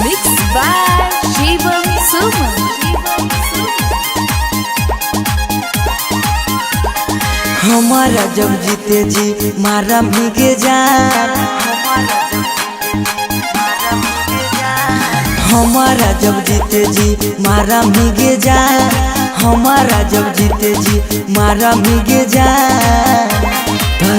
Mixed by Shivam Suman. हमारा जब जीते जी मारा भीगे जान, हमारा जब जीते जी मारा भीगे जान, हमारा जब जीते जी मारा भीगे जान।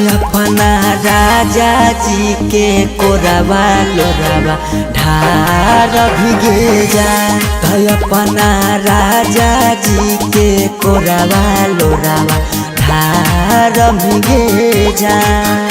अपना राजा जी के कोरावा लोरावा ढार भीगे जान। अपना राजा जी के कोरावा लोरावा ढार भीगे जान।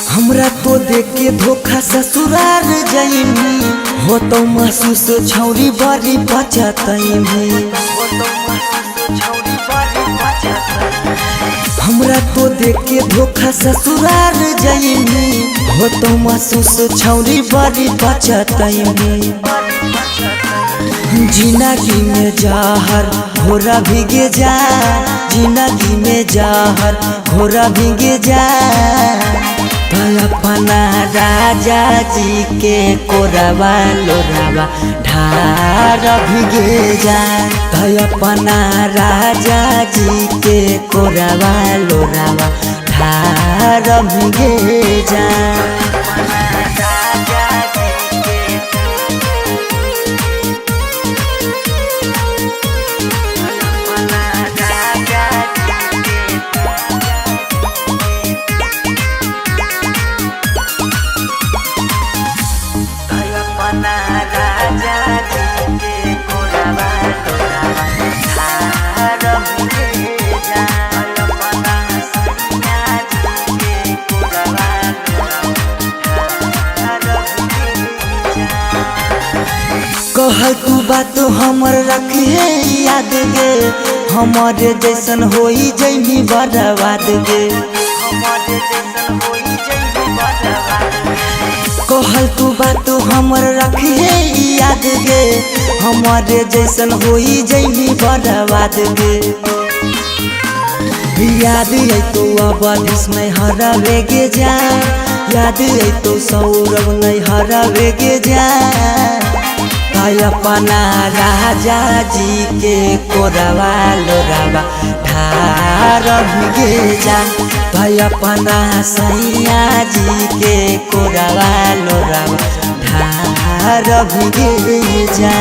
हमरा तो देख के धोखा ससुराल जाइमी, हो तो महसूस छौरी बड़ी बचतैमी। हमरा तो देख के धोखा ससुराल जाइमी, हो तो महसूस छौरी बड़ी बचतैमी। जिंदगी में जहर घोरा भीगे जा, जिंदगी में जहर घोरा भीगे जा। अपना राजा जी के कोरावा लोरावा ढार भीगे जा। अपना राजा जी के कोरावा लोरावा ढार भीगे जा। कहल तू बात हमर रखे याद गे, हमारे जैसन होई जैनी बर्बाद गे। कहल तू बात हमर रखे याद गे, हमारे जैसन होई जैनी बर्बाद गे। याद है तो अवधिस में हरावे गे जा, याद है तो सौरभ नहीं हरावे गे जा। अपना राजा जी के कोरावा लोरावा ढार भीगे जा। अपना सैया जी के कोरावा लोरावा ढार भीगे जा।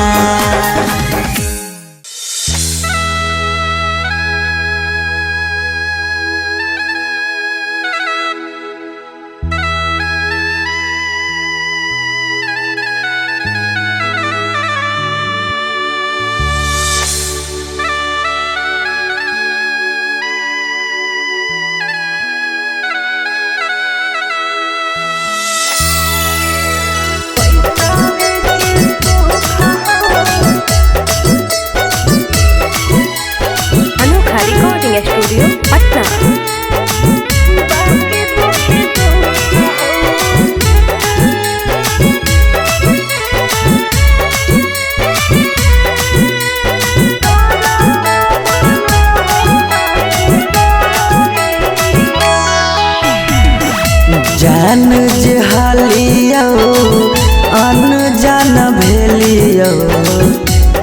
स्टूडियो पटना। जान जहालियो अन जान भेलियो,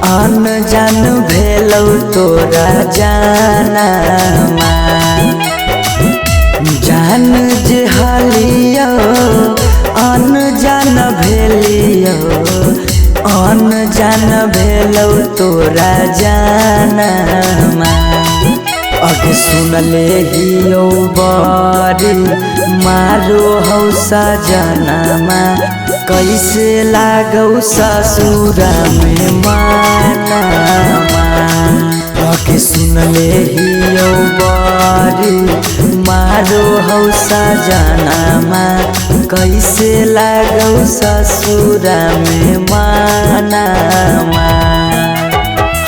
अन जान भेलौ तोरा जाना मान। जान जहालियो अन जान भेलियो, अन जान भेलौ तोरा जाना मान। अग सुनले हियो बड़ी मारो हौ सजनमा, कैसे लागौ ससुरा में मानमा। अग के सुन ले हियो बारी मारो हौ सजनामा कैसे लागौ ससुरा में मानामा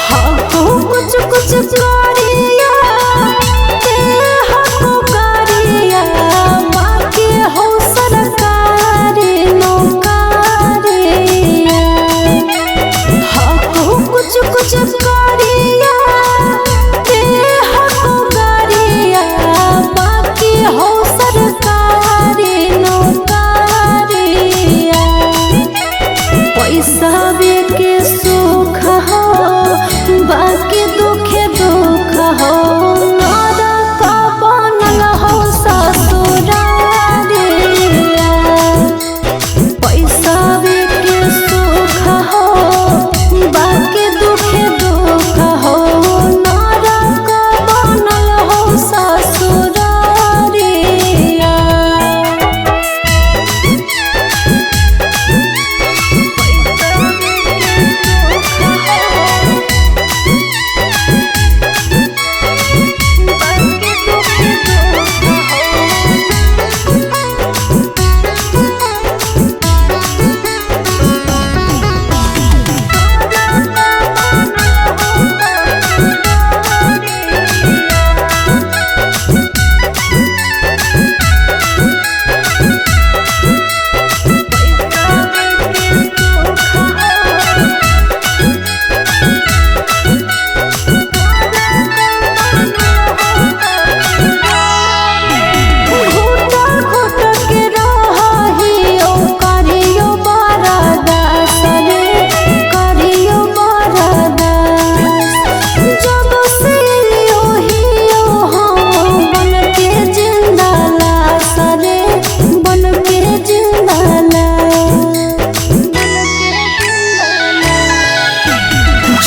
हको कुछ कुछ करिया ते हको करिया बाकी हो सरकारी नौकरिया हको कुछ कुछ करिया ते हको करिया बाकी हो सरकारी नौकरिया पैसा के सुख हो बाकी दुखे दुख हो नरक बनल हो ससुरारिया पैसा के सुख हो बाकी दुखे दुख हो नरक बनल हो ससुरारिया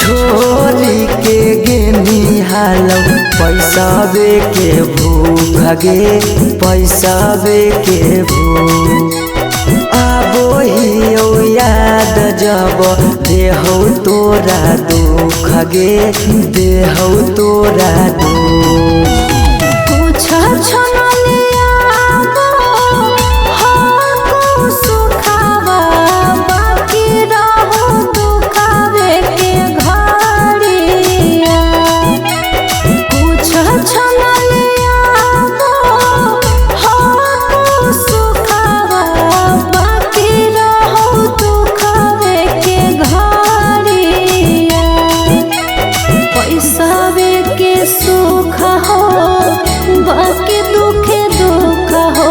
छोरी के गेनी हालौ पैसा के भूख गे पैसा के भूख आबो हियो याद जब देहौ तोरा दुख गे देहौ तोरा दुख कुछ छनलिया हको सुखावा बाकी रहो दुखावे के घड़िया कुछ छनलिया हको सुखावा बाकी रहो दुखावे के घड़िया पैसा के सुख हो बाकी दुखे दुख हो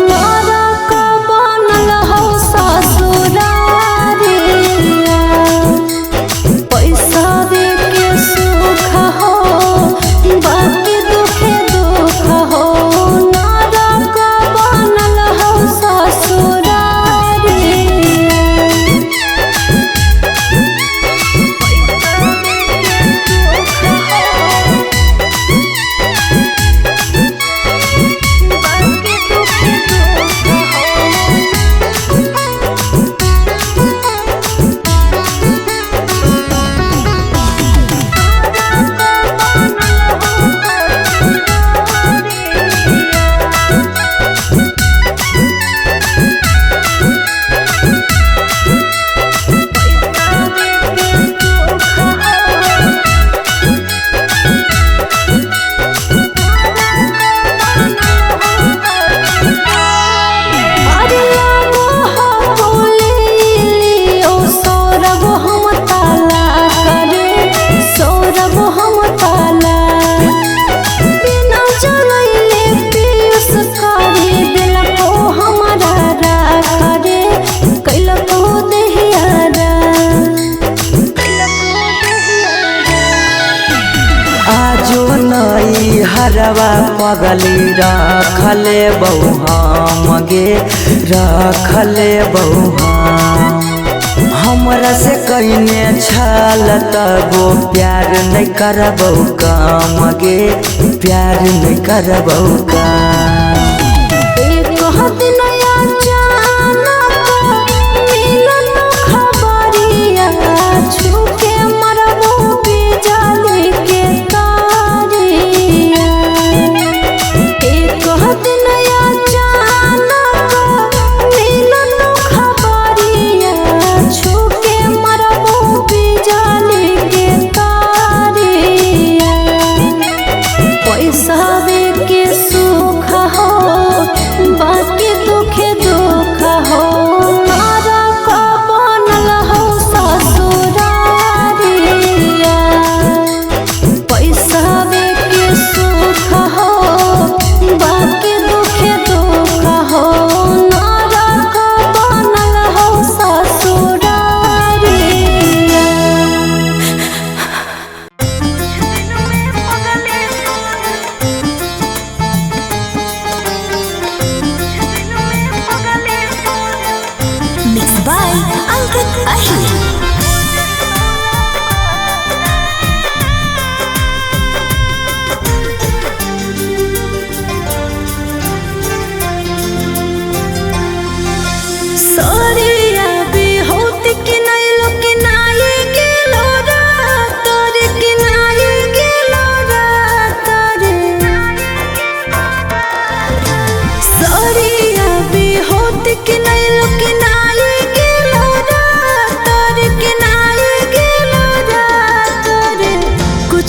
नरक बनल हो ससुरारिया पैसा के सुख हो बाकी दुखे दुख हो नरक बनल हो ससुरारिया हरवा पगली रखले बहु हम गे रखले बहु हमरा से कहिने छल तबो प्यार नहीं करबौ काम गे प्यार नहीं करबौ काम छुके मरबो बिजली के तार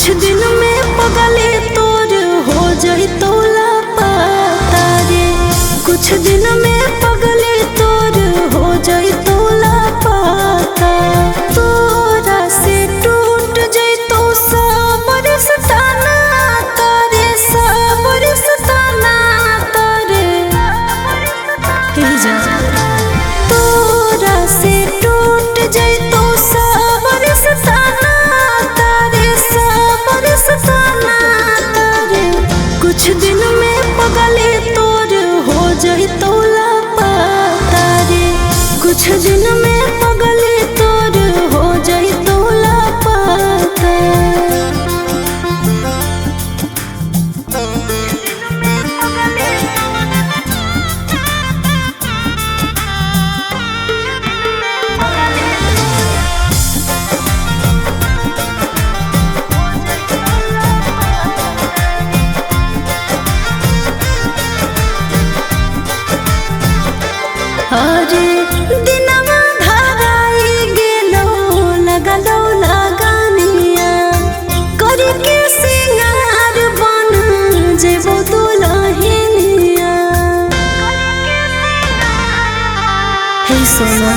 कुछ दिन में पगले तोर हो जाई तो लापता रे। कुछ दिन में पगले तोर हो जाई तो लापता। तोरा से टूट जाई तो सबर सताना तारे, सबर सताना तारे। तोरा से टूट जाई तो सबर सताना तारे, सबर सताना तारे। कुछ दिन में पगले तोर हो जाई तो लापता रे। कुछ दिन में पगले तोर हो जाई तो लापता। अरे दिनवा धाराई गेलो लगलो लगानिया। करके सिंगार बन जेबो दुल्हनिया। हे सोना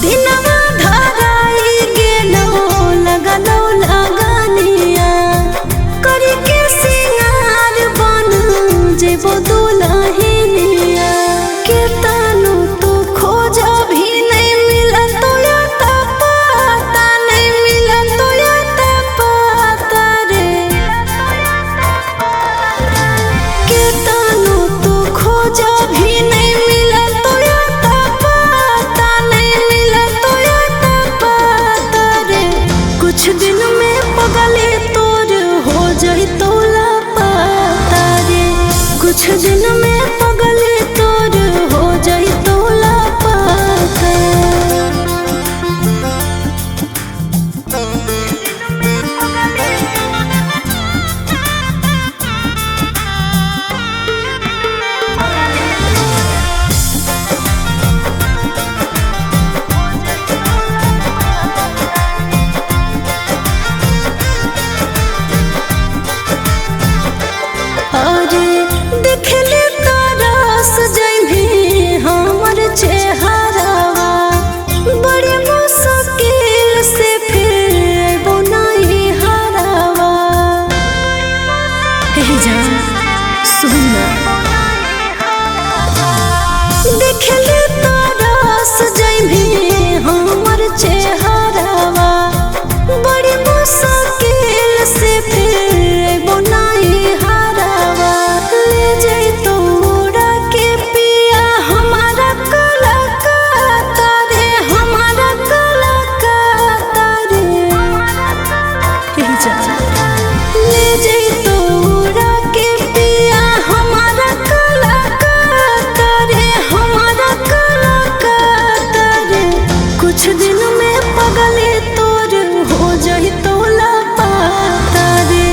दिनवा धाराई गेलो लगलो लगानिया। करके सिंगार बन जेबो दुल्हनिया। केतनो तो खोज भी नहीं मिला तो याता पता, नहीं मिला तो याता पता रे। केतनो तो खोज भी नहीं मिला तो याता पता, नहीं मिला तो याता पता रे। कुछ दिन में पगले तोर हो जाई तो लापता रे। कुछ दिन में पगले तोर हो जाई तो लापता। अरे देखले तरस जइभी हमर चेहरावा। बड़ी मुश्किल से फिर अइबो नहीं हरावा। हे जान सुन ना, देखले तरस जइभी हमर चेहरावा। बड़ी मुश्किल से फिर अइबो नहीं हरावा। ले जाई तोरा के पिया हमारा कलकत्ता रे, हमारा कलकत्ता रे। ले जाई तोरा के पिया हमारा कलकत्ता रे, हमारा कलकत्ता रे। कुछ दिन में पगले तोर हो जाई तो लापता रे।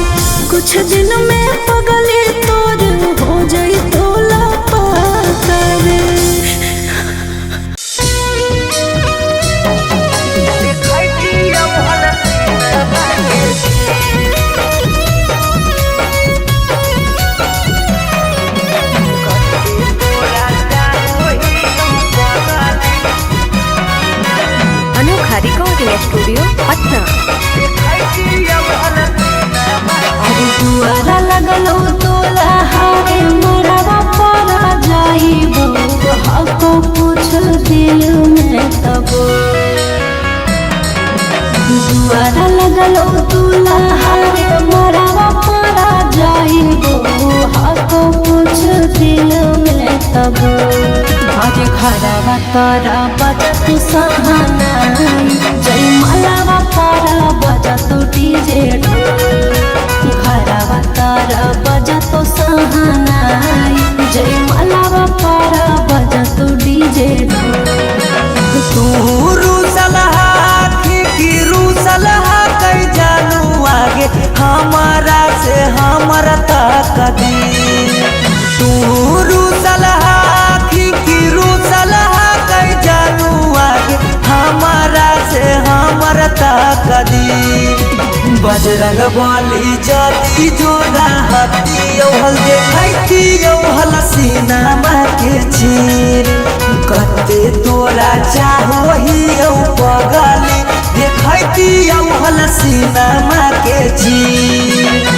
कुछ दिन में पगले तोर हो जाई तो लापता रे। अनोखा रिकॉर्डिंग स्टूडियो पटना। अरे दुआरा लगलो तोला हारे मरवा परा जाइबो। हको पूछ दिल में तबो। दुआरा लगलो तोला हारे मरवा परा जाइबो। हको पूछ दिल में तबो। आज घरवा तारा बजत सहानाई। जय मलावा पारा बजत डीजे ढोल। घरवा तारा बजत सहानाई। जय मलावा पारा बजत डीजे ढोल। तू रूसलहा की रूसलहा कई जानू आगे हमारा से हमारा तक दी। तू रूसलहा की रूसलहा कई जानू आगे हमारा से हमारा तक दी। बजरंग बली जदी जोड़ा हती हल देखती हल सीनामा के चीर कते तोरा चाहो ही पगली देखती हल सीनामा के चीर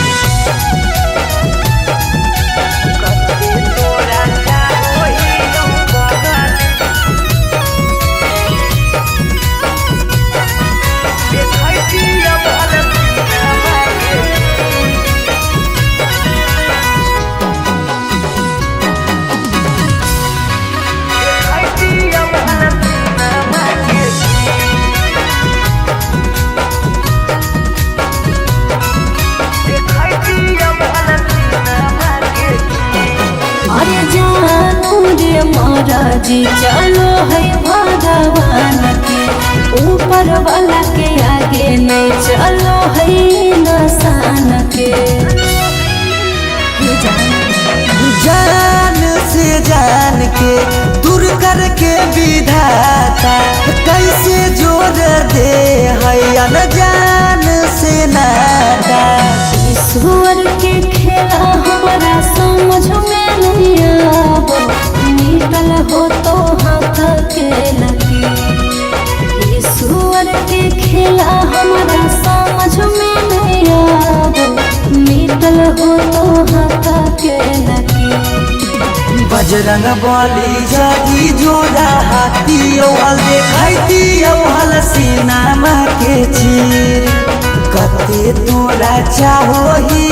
महाराजी चलो है भगवान के ऊपर वाला के आगे नहीं चलो है इंसान के जान से जान के दूर करके विधाता कैसे जोड़ दे है अनजान से नाता ईश्वर के खेला हमारा समझ में नहीं आबो निकल हो तो हाथ के लगी ईश्वर के खेला हमारा समझ में नहीं आबो निकल हो तो हाथ के लगी बजरंग बली जदी जोड़ा हाथी हल देखती हल सीनामा के चीर कते तोरा चाहो ही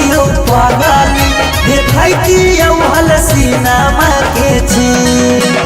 पगली देखती हल सीनामा के चीर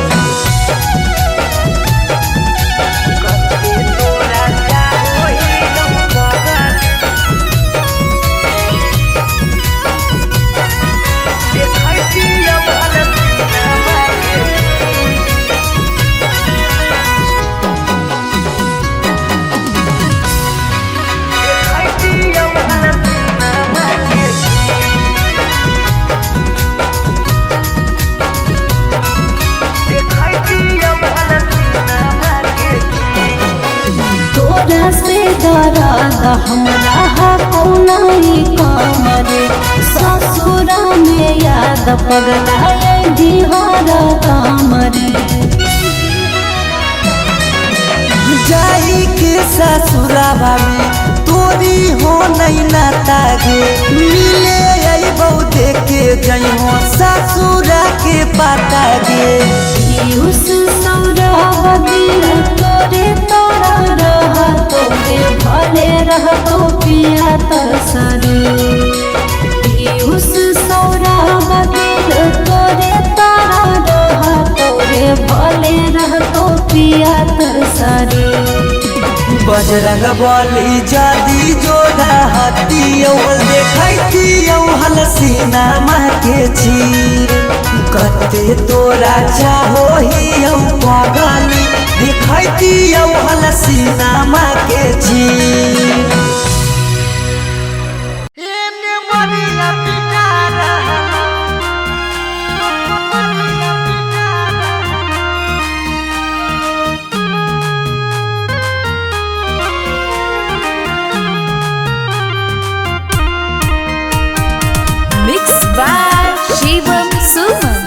से दरादा हमरा कौनाई काम रे ससुरा में याद पगला दिहारा काम रे जाई के ससुरावा में तोरी हो नहीं नाता गे मिले आई बहु देखे जई हो ससुरा के पाता गे उस सौरा दिल तोरे तोरा रहा तोरे भले रह तो पिया तरसरे उस सौरा दिल तोरे तारा रहा तोरे भले रह तो पिया तरसरे बजरंग बली जदी जोड़ा हती हल देखती हल सीनामा के चीर कते तोरा चाहो ही पगली देखती हल सीनामा के चीर Mixed by Shivam Suman.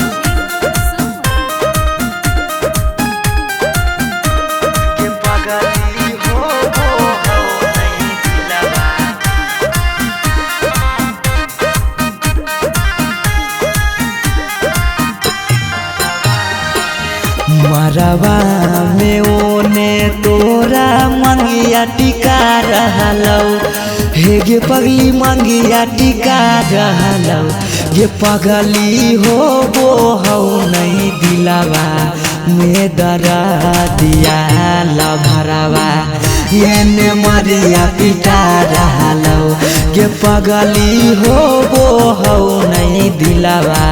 मरवा में ओने तोरा मंगिया टिका रहलौ हे गे पगली मंगिया टिका रहलौ ये पगली हो वो हौ नहीं दिलावा में दरा दिया लभरवा ये मरिया पिटा रहलौ ये पगली हो वो हौ नहीं दिलावा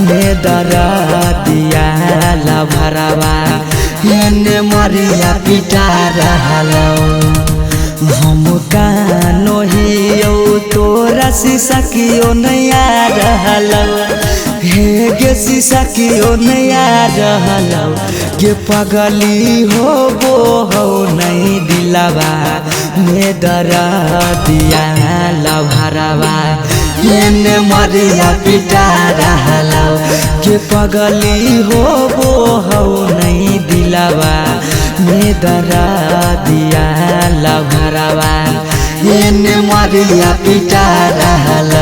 में दरा दिया लभरवा ये मरिया पिटा रहलौ हम कानो ही तोरा शीशा की ओ नया रहलो हे गे शीशा की ओ नया रहलो गे पगली हो वो हो नहीं दिलावा में दरा दिया लभरावा ने मरिया पिटा रहलो गे पगली हो वो हो नहीं दिलावा में दरा दिया लभरावा ने मरिया पिटा रहलो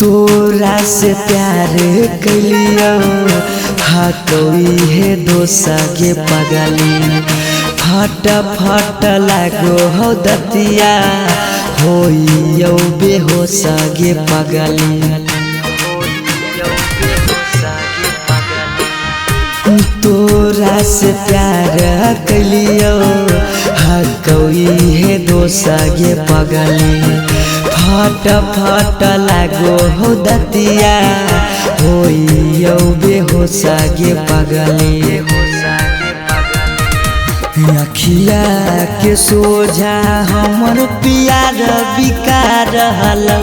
तोरा से प्यार कलियो हाँ कोई है दोसा के पगली फट फट लागो हो दतिया होइयो बेहोश गे पगली तोरा से प्यार कलियो हाँ कोई है दोसा गे पगली फट फट लागो हो दतिया होइयो बेहोश गे पगली अखिया के सोझा हमर पियार बिकार रहलो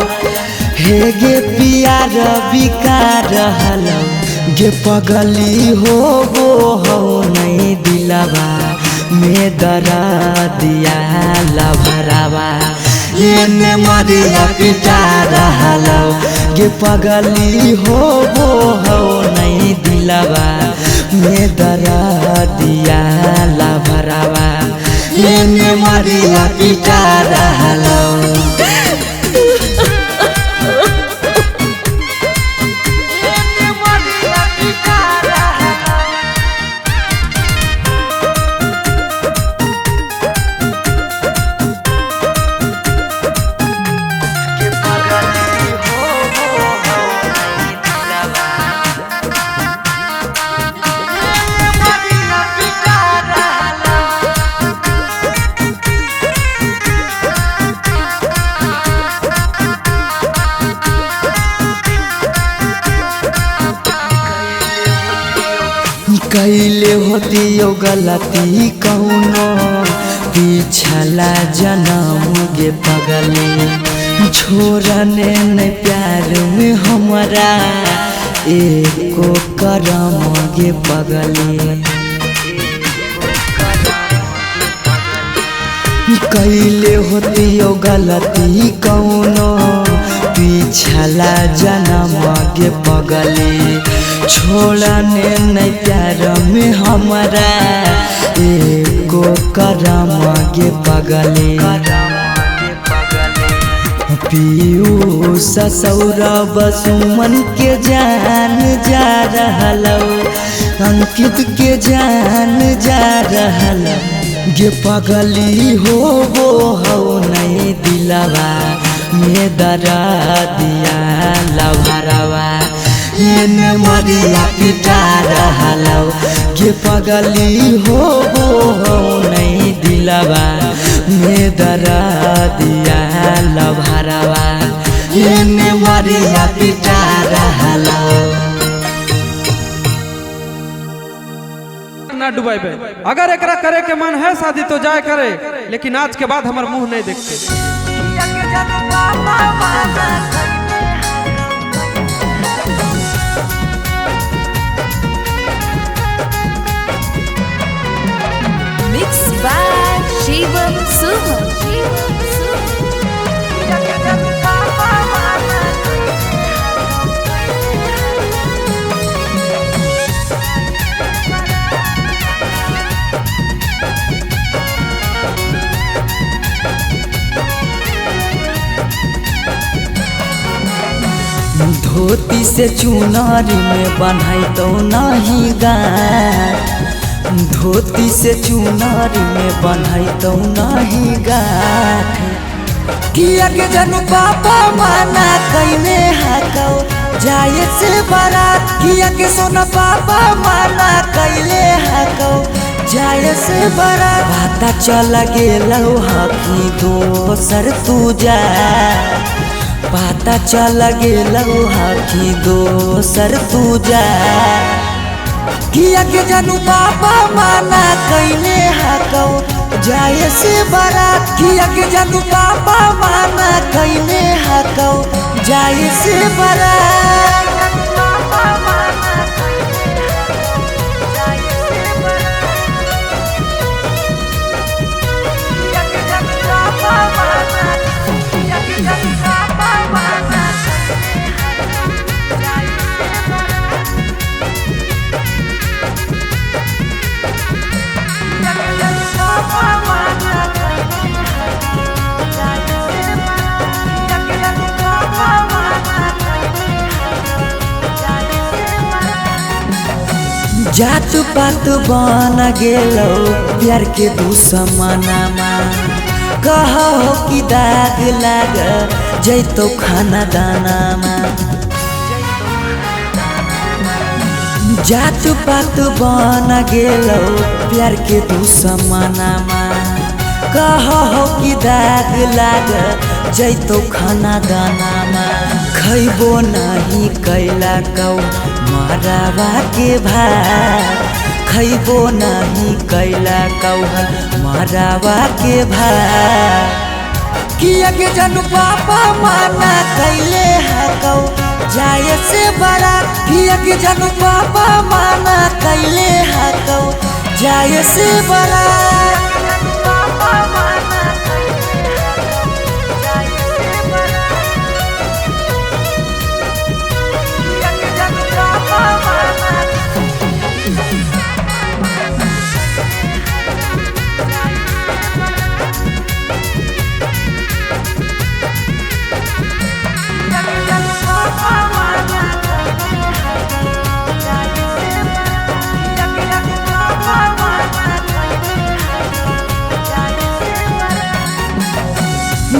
हे गे पियार बिकार रहलो गे पगली हो वो हो नहीं दिलावा में दरा दिया लभरावा ने मरिया पिटा रहलो गे पगली हो वो हो नहीं दिलावा में दरा दिया लभरावा ने मरिया पिटा रहलो कैले होतियो गलती कौनो पिछला जन्म गे पगली छोड़ने न प्यार में हमरा एको करम गे पगली कैले होतियो गलती कौनो पिछला जन्म गे पगली छोड़ने नहीं प्यार में हमरा एको करम गे पगली पीयूष सौरभ सुमन के जान जा रहलो अंकित के जान जा रहलो गे पगली हो वो हो नहीं दिलावा में दरा दिया लभरावा ने मरिया पिटा रहलो गे पगली हो वो हो नहीं दिलावा में दरा दिया लभरावा ने मरिया पिटा रहलो ना डुबाई पे अगर एकरा करे के मन है शादी तो जाए करे लेकिन आज के बाद हमार मुंह नहीं देखते Mix by Shivam Suman. धोती से चुनरी में बन्हाई तो नहीं गाँठ, धोती से चुनरी में बन्हाई तो नहीं गाँठ। किया के जनू पापा माना कैले हकौ जाए से बारात, किया के सोना पापा माना कैले हकौ जाए से बारात। पता चल गेलौ हकी दोसर तू जा, पता चल गेलौ हकी दोसर तू जा। किया के जनू पापा माना कैले हकौ जाए से बारात, किया के जनू पापा माना कैले हकौ जाए से बारात। जात पात बन गेलौ प्यार के दुश्मनमा, कहो कि दाग लाग जैतो खाना दानामा। जात पात बन गेलौ प्यार के दुश्मनमा, कहो कि दाग लाग जैतो खाना दानामा। खैबो नहीं कैला कौ मरावा के भात, खैबो नहीं कैला कौ मरावा के भात। किया के जनू पापा माना कैले हकौ जाए से बारात, किया के जनू पापा माना कैले हकौ जाए से बारात।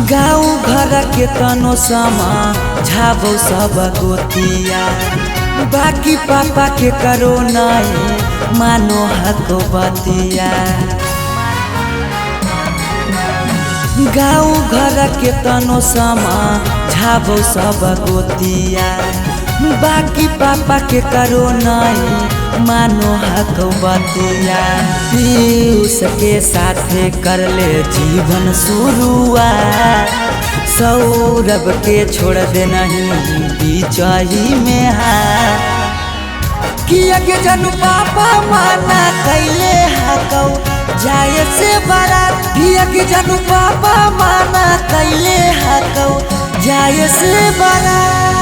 गाँव घर के तनो समा झाबो सब गोतिया, बाकी पापा के करो नहीं मानो हको बतिया। गाँव घर के तनो समा झाबो सब गोतिया, बाकी पापा के करो नहीं मानो हको बतिया। पीयूष के साथे कर ले जीवन शुरुआत, सौरभ के छोड़ दे नहीं बिचाही में हाथ। किया के जनू पापा माना कैले हकौ जाए से बारात, किया के जनू पापा माना कैले हकौ जाए से बारात।